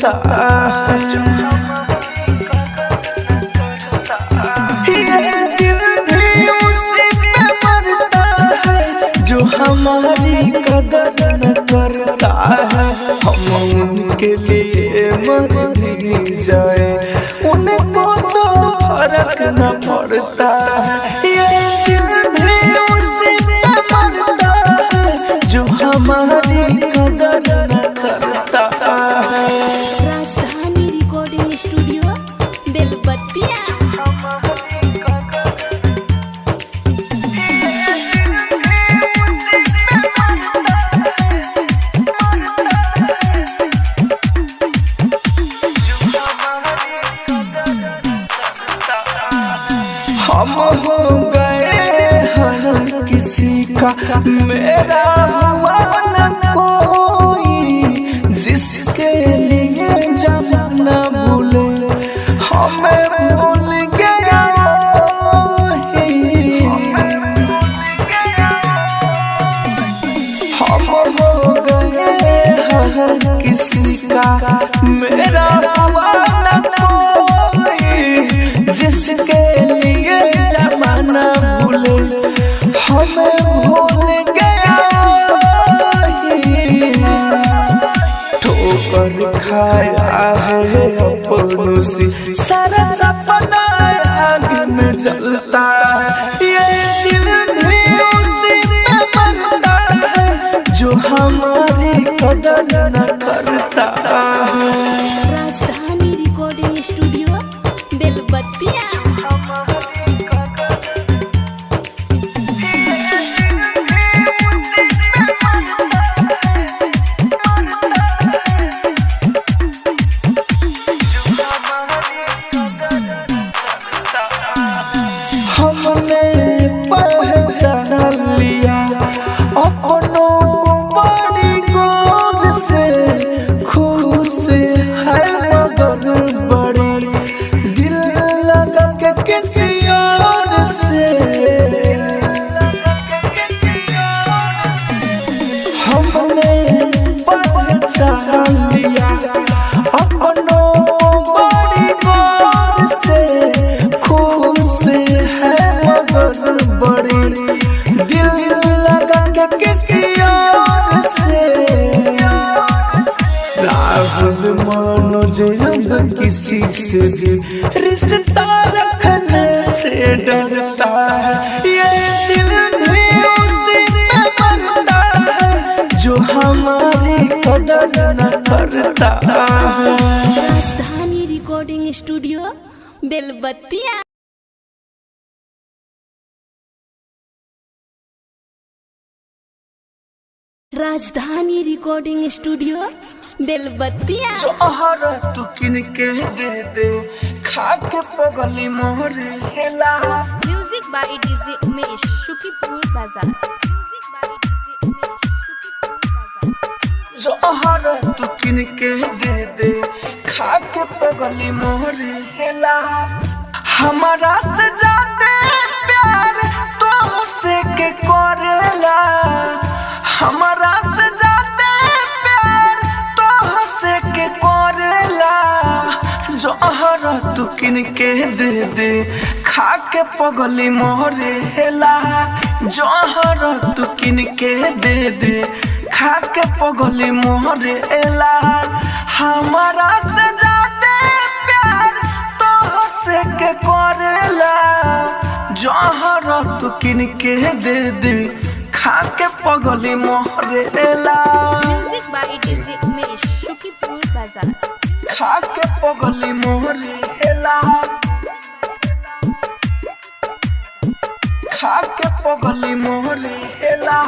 करता ये दिल भी उसी पे मरता है जो हमारी कदर न करता है। हम उनके लिए मर भी जाए उनको तो फर्क न पड़ता है। ये दिल भी उसी पे मरता है जो हमारी कदर न करता है। राजधानी रिकॉर्डिंग स्टूडियो बेलबत्तिया। हम हो गए हैं किसी का मेरा हुआ न कोई, जिसके लिए जाना भूले हमें भूल गया हम हो गए हैं किसी का मेरा हुआ न कोई, जिसके लिए जमाना भूले हमें भूल गया ठोकर खाया है अपनों से सारा सपना आग में जलता है। ये दिल भी उसी पे मरता है जो हमारी कदर न करता है। राजधानी रिकॉर्डिंग स्टूडियो बेलबत्तिया। हमने पहचान लिया अपनों को बड़ी गौर से, खुश है मगर बड़ी दिल लगा के किसी और से। हमने पहचान लिया अपनों को बड़ी गौर से, खुश है मगर बड़ी दिल लगा के किसी और से। राहुल मनोज अब किसी से भी रिश्ता रखने से डरता है। ये दिल भी उसी पे मरता है जो हमारी कदर न करता है। राजधानी रिकॉर्डिंग स्टूडियो बेलबत्तिया। राजधानी रिकॉर्डिंग स्टूडियो बेलबत्तिया। जोहर तू किन के दे खा के पगली मोहरे हेला। Music by DJ Umesh Shukipur Bazar. Music by DJ Umesh Shukipur Bazar. जोहर तू किन के दे खा के पगली मोहरे हेला। हमारा से जाते प्यार तो से के करेला, हमारा से जाते प्यार तो से के करेला। जोहर तू किन के दे खा के पगली मोहरे हेला। जोहर तू किन के दे खा के पगली मोहरे हेला। हमारा से जाते प्यार तो से के करेला। जोहर तू किन के दे खा के पगली मोहरे हेला। Music by DJ Umesh Shukipur Bazar. खा के पगली मोहरे हेला। खा के पगली मोहरे हेला।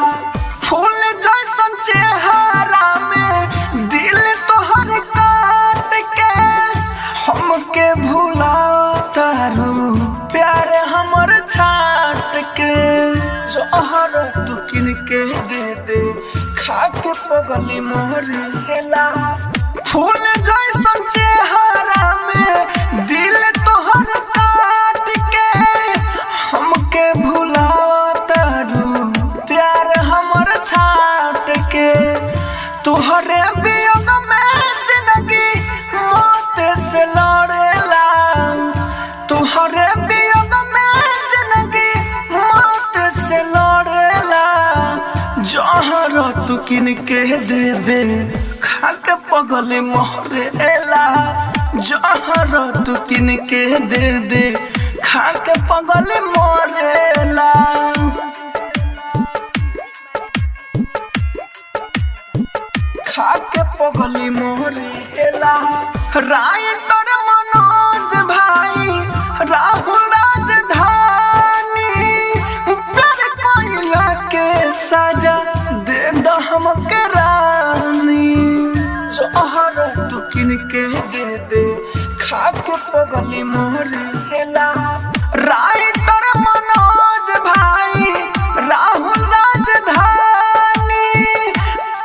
फूल जैसन चेहरा में दिल तोहर काट के हमके भुला तारू प्यार हमर छाट के। जोहर तू किन के दे खा के पगली मोहरे हेला। फूल जैसन चेहरा में दिल तोहर काट के हमके भुला तारू प्यार हमर छाट के। तोहरे वियोग में जिंदगी किन के दे दे खा के पगले मोहरेला जहर तू किन के दे दे खा के पगले मोरेला खा के पगले मोरेला राइटर मनोज भाई राहुल राजधानी प्यार कोइला के सजा दे दो हमके रानी जहर तू किन के दे दे खा के पगली मोरेला राइटर मनोज भाई राहुल राजधानी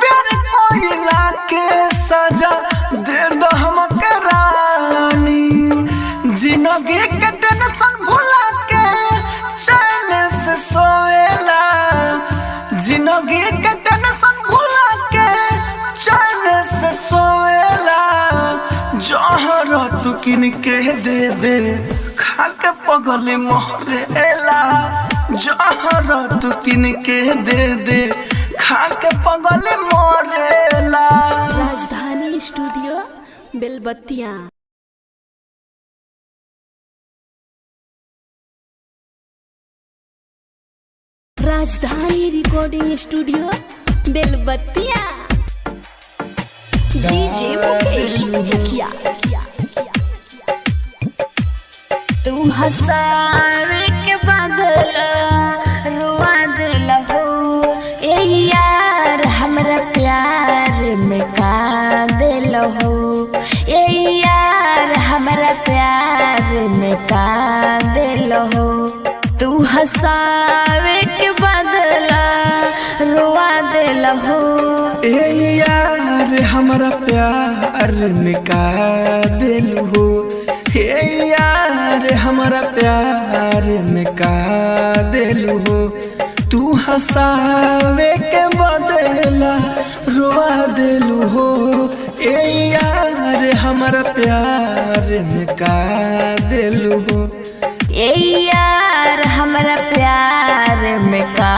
प्यार कोइला के सजा दे दो हमके रानी जिंदगी के टेंशन भुला के चैन से सोएला जिंदगी के टेंशन भुला के चैन से सोएला जहर तू किन के दे दे खा के पगले मोहरेला जहर तू किन के दे दे खा के पगले मोरेला। राजधानी स्टूडियो बेलबत्तियां। राजधानी recording studio बेलबत्तियां। DJ Mukesh Chakiya. तू हंसावे के बदल रुआ दिल हो ए यार हमरा प्यार में का दिल हो ए यार हमरा प्यार में का दिल हो तू हंसावे के बदल रुआ दिल हो ए यार हमरा प्यार में का दिल हो हे यार हमरा प्यार में का दिल हो तू हंसावे के बदला रोवा दिल हो ए यार हमरा प्यार में का दिल हो ए यार हमरा प्यार में का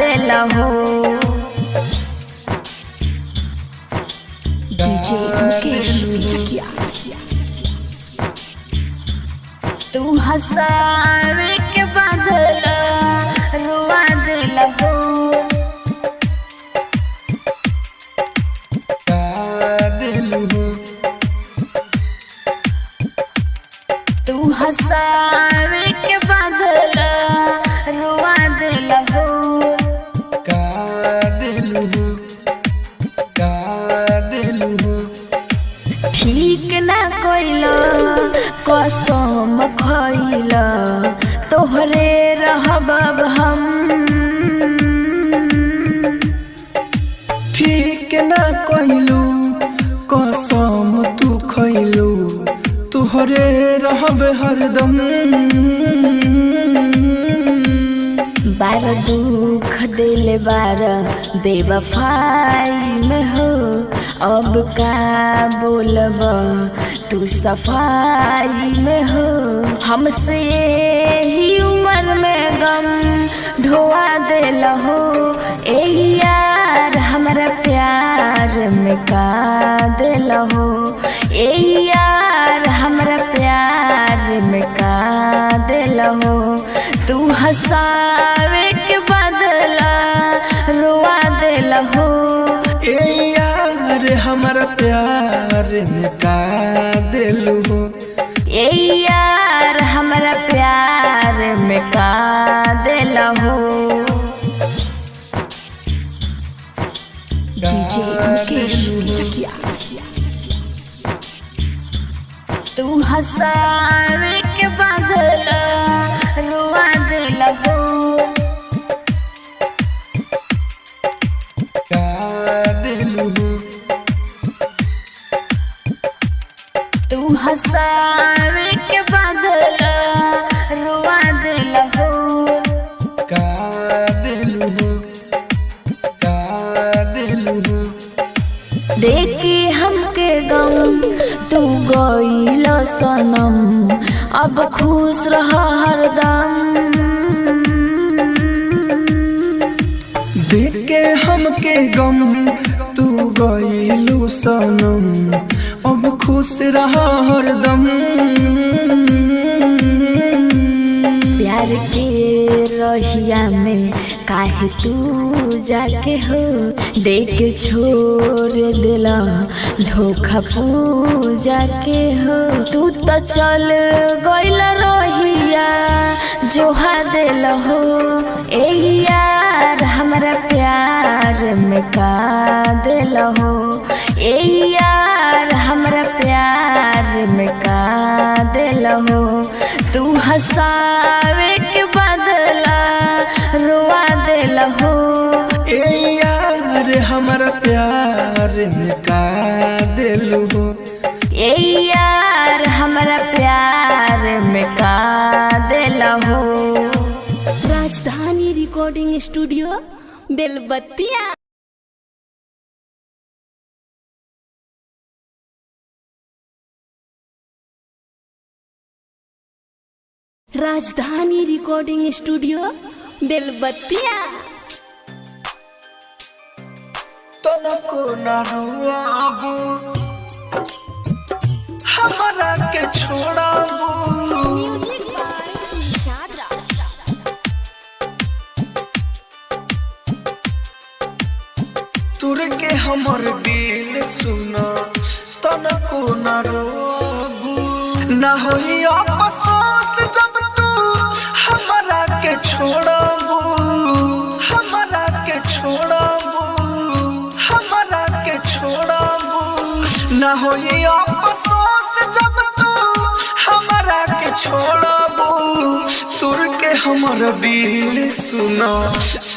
दिल हो डीजे मुकेश चकिया। तू हंसावे के बदल रुआ दिल हो का दिल हो तू हंसावे के बदल रुआ दिल हो का दिल हो का दिल हो ठीक ना कोइला कसम खइला तोहरे रहब हम ठीक ना कहलू कसम तू खैलू तोहरे रहब हरदम बार दुख दिल बार बेवफाई में हो अब का बोलब तू सफाई में हो हमसे ही उम्र में गम ढोआ दिल हो ए यार हमरा प्यार में का दिल हो ए यार हमरा प्यार में का दिल हो तू हंसावे के बदला रुआ दिल हो ए यार हमरा प्यार में का दिल हो ए यार हमरा प्यार में का दिल हो डीजे मुकेश चकिया। तू हंसावे के बदला रुआ दिल हो का दिल हो तू हंसावे के बदला रुआ दिल हो का दिल हो का दिल हो देखे हमके गम तू गइल सनम अब खुश रह हरदम देख के हमके गम तू गइलू सनम, अब खुश रहा हरदम। प्यार के रहिया में काहे तू जाके हो, देख छोड़ दिला धोखा पूजा के हो। तू तो चल गइल रहिया जोहा दिल हो, ए यार हमरा प्यार में का दिल हो, ए यार हमरा प्यार में का दिल हो। तू हंसावे के बदला रोआ दिल हो, ए यार हमारा प्यार में का दिल हो, ए यार हमरा प्यार में का दिल हो। राजधानी रिकॉर्डिंग स्टूडियो बेलबत्तिया। राजधानी रिकॉर्डिंग स्टूडियो बेलबत्तिया। तनको ना रुआबू हमरा के छोड़ाबू, तुर के हमर दिल सुना तनको ना रोबू। ना होई अफसोस जब तू हमरा के छोड़ाबू, हमरा के छोड़ाबू, हमरा के छोड़ाबू। ना होई अफसोस जब तू हमरा के छोड़ाबू, तुर के हमर दिल सुना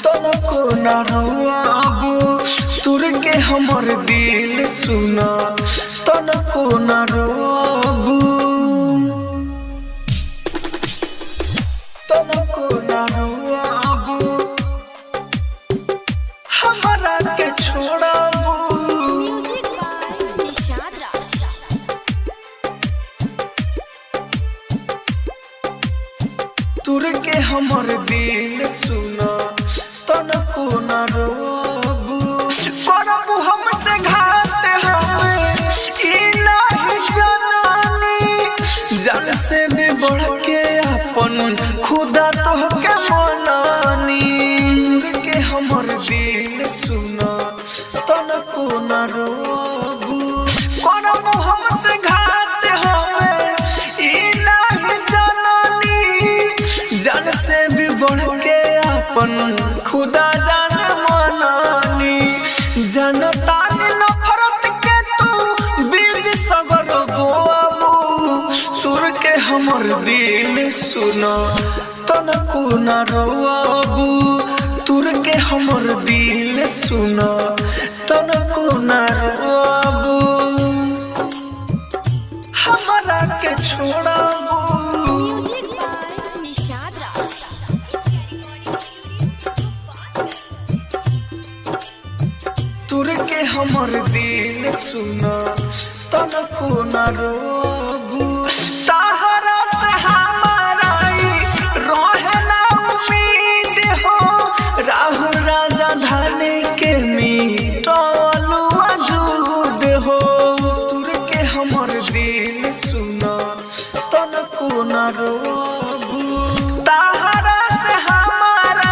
तनको ना रोआबू। तुर के हमर दिल सुना तनको ना रोआबू, तनको ना रोआबू हमरा के छोड़ाबू। तुर के हमर दिल सुना तनको ना रोआबू। करबू हमसे घात हमें ई नहीं जनानी, जान से भी बढ़ के अपन खुदा तोहके मनानी। तुर के हमर दिल सुना तनको ना रोआबू। करबू हमसे घात हमें ई नहीं जनानी, जान से भी बढ़ के अपन खुदा जान मनानी। जनता ने नफरत के तू बीज सगर बोआबू। तुर के हमर दिल सुना तनको ना रोआबू। तुर के हमर दिल सुना तनको ना रोआबू, हमरा के छोड़ाबू। तुर के हमर दिल सुना तनको ना रोबू। सहारा से हमारा रहे ना उम्मीद हो, राहु राजा धाने के मीटलू वजूद हो। तुर के हमर दिल सुना तनको ना रोबू। सहारा से हमारा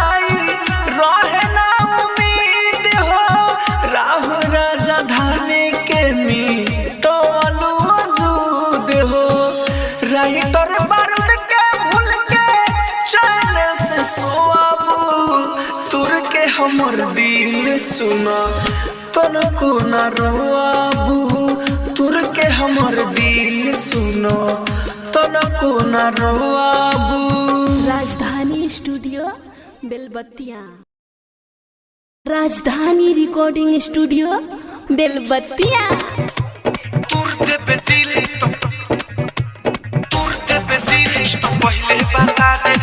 रहे ना उम्मीद हो, राहु राजा धाने के मीटलू वजूद हो। राइटर बारूद के भूल के चैन से सोआबू। तुर के हमर दिल सुना तनको ना रोआबू। तुर के हमर दिल सुना तनको ना रोआबू। राजधानी स्टूडियो बेलबत्तिया। राजधानी रिकॉर्डिंग स्टूडियो बेलबत्तिया। तुरते पे दिल तो पहले बता दे,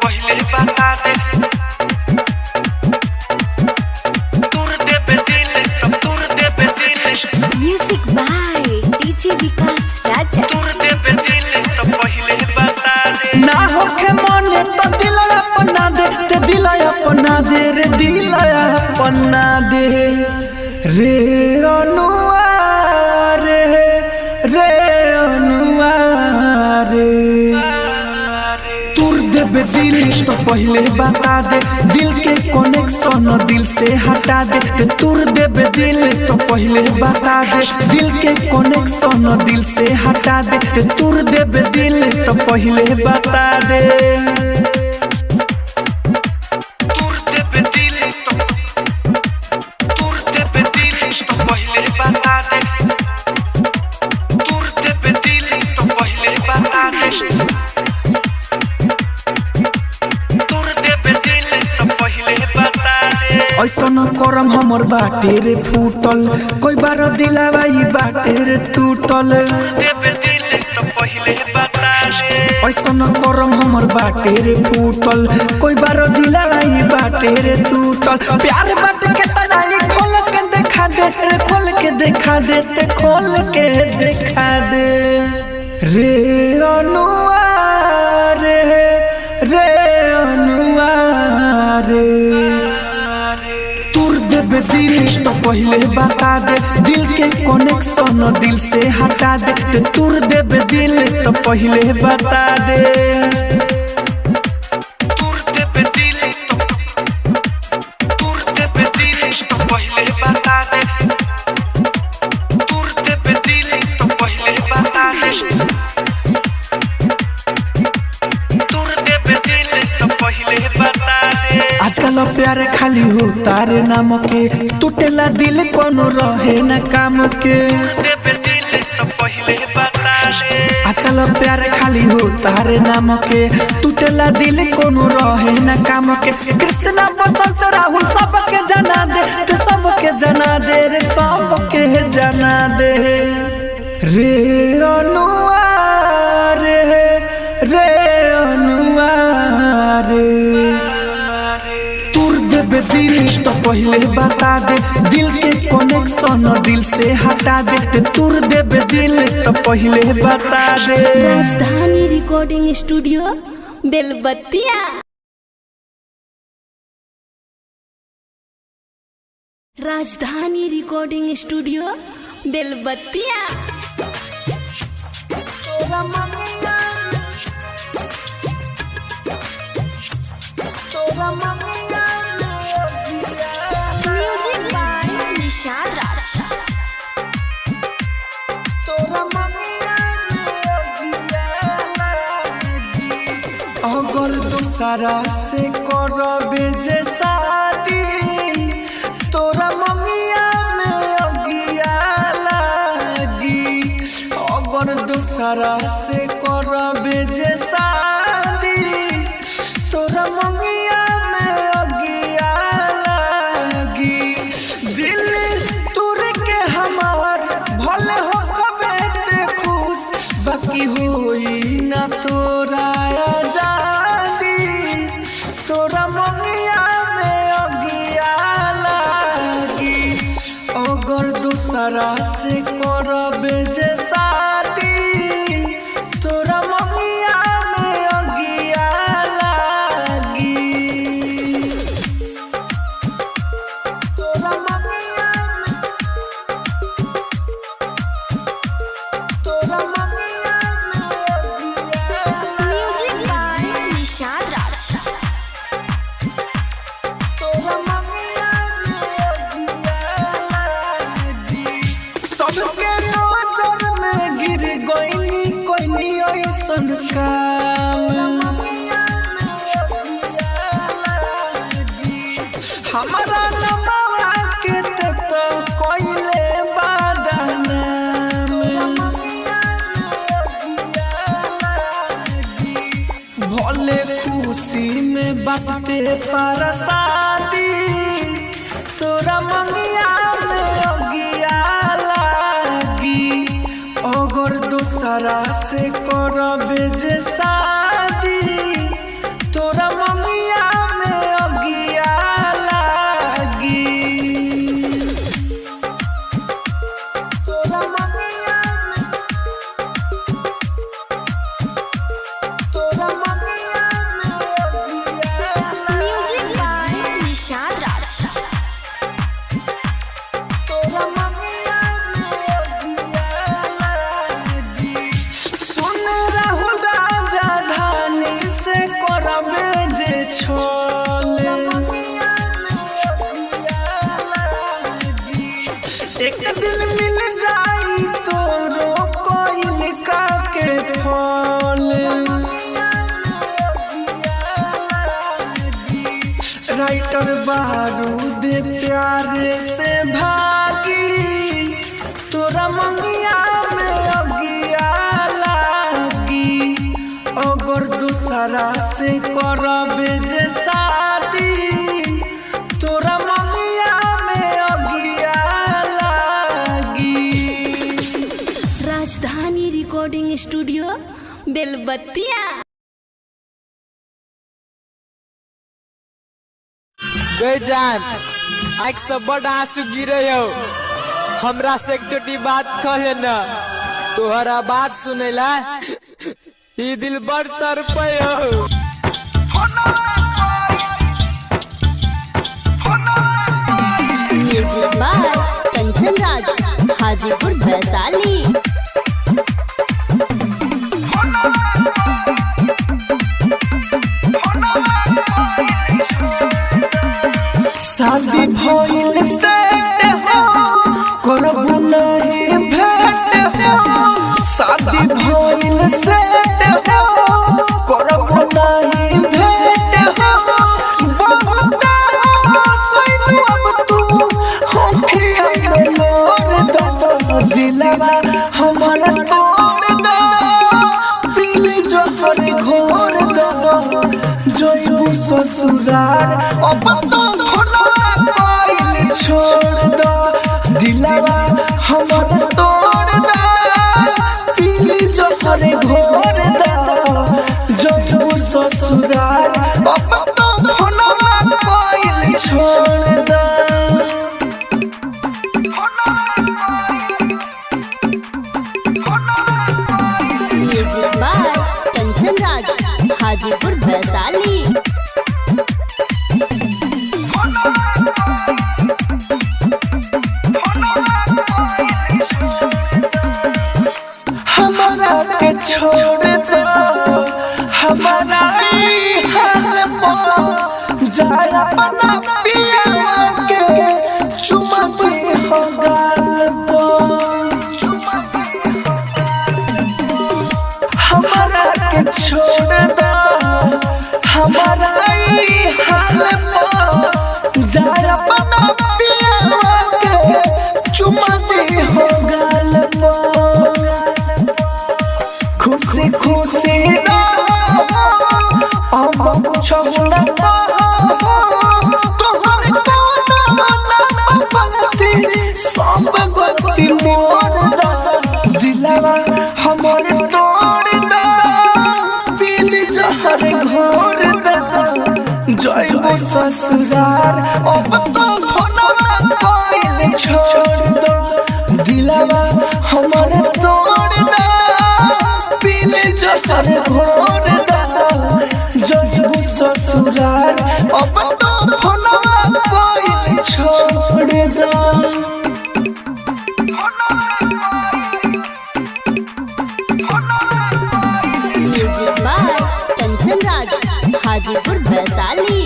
पहले बता दे। तुरते पे दिल तो तुरते पे दिल। म्यूजिक बाय डीजे विकास राजा। तुरते पे दिल तो पहले बता दे। ना होके मने तो दिल अपना दे, दिल तो पहले बता दे, दिल के कनेक्शन दिल से हटा दे। ते तूर देबे दिल तो पहले बता दे, दिल के कनेक्शन दिल से हटा दे। ते तूर देबे दिल तो पहले बता दे। तूर देबे दिल तो पहले बता दे। तूर देबे दिल तो पहले बता दे। ऐसा न करम हमर बाटे रे फूटल, कोई बार दिलावा ई बाटे रे टूटल। ऐसा न करम हमर बाटे रे फूटल, कोई बार दिलावा ई बाटे रे टूटल। प्यार बाटे के तनाई खोल के देखा दे, खोल के देखा दे, ते खोल के देखा दे। रे अनुआ रे, रे अनुआ रे, दिल तो पहले बता दे, दिल के कनेक्शन दिल से हटा दे। ते तूर देबे दिल तो पहले बता दे। तूर देबे दिल तो पहले बता दे। तूर देबे दिल तो पहले बता दे। तूर देबे दिल तो पहले बता दे। आजकल प्यार खाली हो तारे नाम के, टूटेला दिल कोनो रहे न काम के। आजकल प्यार खाली हो तारे नाम के, टूटेला दिल कोनो रहे न काम के। कृष्णा बसंत राहुल सबके जना दे, ते सबके जना दे रे, सबके जना दे। रे अनुआ रे, रे अनुआ रे, दिल तो पहले बता दे, दिल के कनेक्शन दिल से हटा दे। ते तूर देबे दिल तो पहले बता दे। राजधानी रिकॉर्डिंग स्टूडियो बेलबत्तिया। राजधानी रिकॉर्डिंग स्टूडियो बेलबत्तिया। म्यूजिक बाय निशाद राज। अगर दूसरा से करबे जे शादी, तोरा ममिया में अगिया लागी। अगर दूसरा से करबे जे शादी, तोरा ममिया में अगिया लागी। दिल तूर के हमार भले हो कबे ते खुश, बाकी होई ना तोरा आजादी। तोरा ममिया में अगिया लागी। अगर दूसरा से करबे जे शादी, तोरा ममिया में अगिया लागी। तोरा ममिया में, तोरा ममिया में अगिया। म्यूजिक बाय निशाद राज। तोरा ममिया में अगिया लागी। सबके नजर में गिर गइनी कोइनी ऐसन काम। हमारा नमवा के तो कोइले बदनाम। भले खुशी में बाते पर शादी, तोरा ममिया में अगिया लागी। अगर दूसरा से करबे जे शादी, तोरा ममिया में अगिया लागी। तोरा ममिया में, तोरा ममिया में अगिया। म्यूजिक बाय निशाद राज। तोरा ममिया में अगिया लागी। सुन राहुल राजा तोरा ममिया में अगिया लागी अगर दूसरा से करबे जे शादी तोरा ममिया में अगिया लागी। राजधानी रिकॉर्डिंग स्टूडियो बेलबत्तिया। गए जान आँख से बड़ आंसू गिरे हो हमरा से एक छोटी बात कहे न तोहरा बात सुनेला ई दिल बड़ तड़पे हो। Music by Kanchan Raj Hajipur Vaishali. शादी भइल सेट हो करबो नहीं भेट हो शादी भइल सेट हो करबो नहीं भेट हो बहुत सैलू अब तू होखिया में लोर दो दिलवा हमर तोड़ दो दिल जो पर घोर दो जोइबू ससुराल अब तो छोड़ दो दिलवा हमर तोड़ दो पीली जो तोरे घोर दो जो ससुराल अब तो फोनवा कोई छोड़ दो। Music by Kanchan Raj Hajipur Vaishali. हमारा के छोड़ दो हमारा ई हाल में जाया अपना पिया के चुमा दे हो गाल हमारा के छोड़ दो हमारा ई हाल में जाया अपना पिया के चुमा दे हो गाल खुशी खुशी अब कुछ होला तोहर गलती सब गलती मोर दिलवा हमर तोड़ दो पीली जहर घोर दो जइबो ससुराल अब तो फोनवा कोई छोड़ दो दिलवा हमर तोड़ दो पीले जहर घोर दो जइबू ससुराल अब तो फोनवा कोई छोड़ दो। Music by Kanchan Raj Hajipur Vaishali.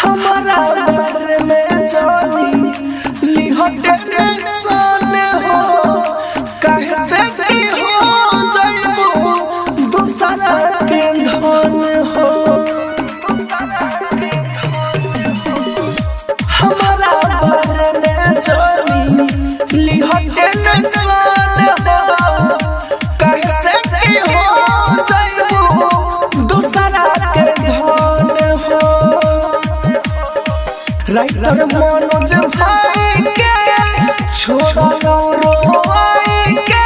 हमारा बारे में जानी लिहटे सोने हो काहे से की हो जइबू दूसरा के धन हो हमारा बारे में जानी लिहटे सोने हो काहे से की हो जइबू दूसरा के धन हो। राइटर मनोज भाई के छोड़ा रोवाई के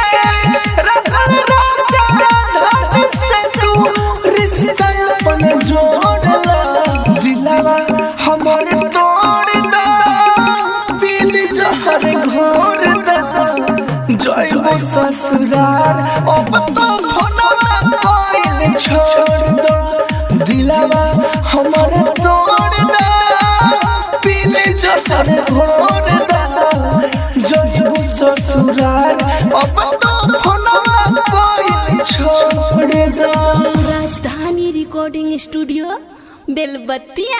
रखल राजा धन से तू रिश्ता अपन जोड़ ला दिलवा हमर तोड़ दो पीली जहर घोर दो जइबो ससुराल अब तो फोनवा कोई छोड़ दो दिलवा हमर तोड़ दो पीले जहर घोर दो जइबू ससुराल अब तो फोनवा कोई छोड़ दो। राजधानी रिकॉर्डिंग स्टूडियो बेलबत्तिया।